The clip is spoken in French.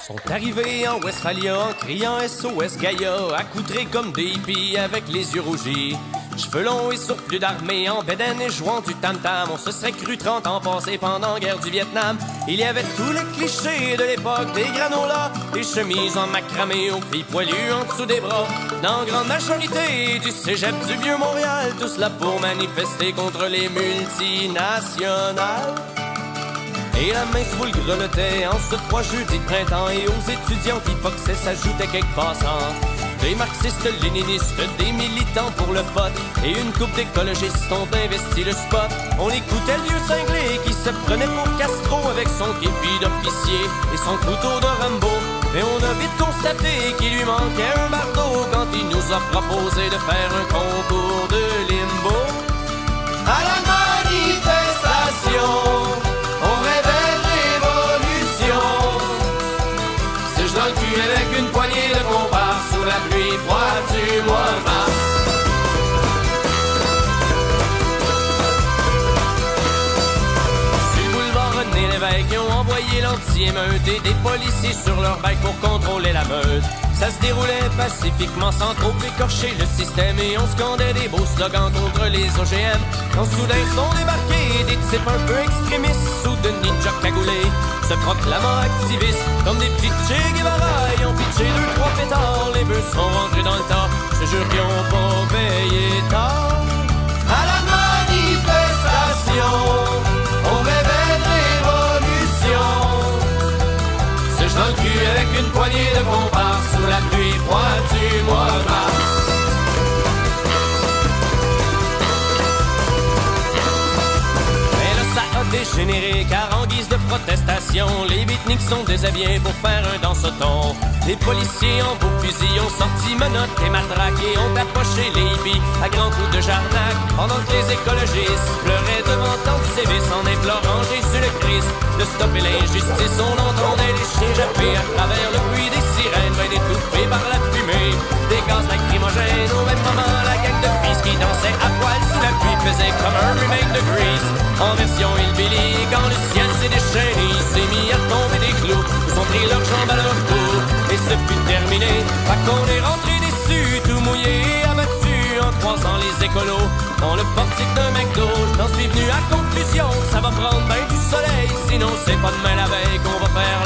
Sont arrivés en Westphalia en criant SOS Gaïa, accoutrés comme des hippies avec les yeux rougis. Cheveux longs et surplus d'armée, en bédaine et jouant du tam-tam. On se serait cru 30 ans passés pendant la guerre du Vietnam. Il y avait tous les clichés de l'époque, des granolas, des chemises en macramé aux filles poilues en dessous des bras. Dans la grande majorité du cégep du Vieux-Montréal, tous là pour manifester contre les multinationales. Et la main se vous le grelottait en ce froid jeudi de printemps. Et aux étudiants qui foxaient s'ajoutaient quelques passants. Des marxistes, léninistes, des militants pour le pot. Et une couple d'écologistes ont investi le spot. On écoutait le vieux cinglé qui se prenait pour Castro avec son képi d'officier et son couteau de Rambo. Mais on a vite constaté qu'il lui manquait un bardeau quand il nous a proposé de faire un concours de limbo. À la manifestation, on rêvait de révolution. C'est dans le cul avec une poignée de compas sous la pluie froide du mois de mars. Sur le boulevard René Lévesque, ils ont envoyé l'anti-émeute et des policiers sur leur bike pour contrôler la meute. Ça se déroulait pacifiquement sans trop écorcher le système et on scandait des beaux slogans contre les OGM. Quand soudain sont débarqués des types un peu extrémistes sous de ninjas cagoulés, se proclamant activistes comme des petits Che Guevara. Ils ont pitché 2-3 pétards, les bœufs sont rentrés dans le tas. Je te jure qu'ils ont pas veillé tard. À la manifestation, on rêvait de révolution. Se dans le cul avec une poignée de compas sous la pluie froide du mois de mars. Mais là ça a dégénéré car en guise de protestation, les beatniks sont déshabillés pour faire un danse-ton. Les policiers en beaux fusils ont sorti menottes et matraques et ont approché les hippies à grands coups de jarnac. Pendant que les écologistes pleuraient devant tant de sévices en implorant Jésus le Christ de stopper l'injustice. On entendait les chiens japper à travers le bruit des sirènes, bien étouffés par la fumée des gaz lacrymogènes. Au même moment, la gang de fils qui dansait à poil sous la pluie faisait comme un remake de Grease en version hillbilly. Quand le ciel s'est déchaîné, il s'est mis à tomber des clous. Ils ont pris leurs jambes à leur cou et ce fut terminé. Fait qu'on est rentré déçus, tout mouillé et abattu en croisant les écolos dans le portique d'un McDo. J'en suis venu à conclusion que ça va prendre ben du soleil, sinon c'est pas demain la veille qu'on va faire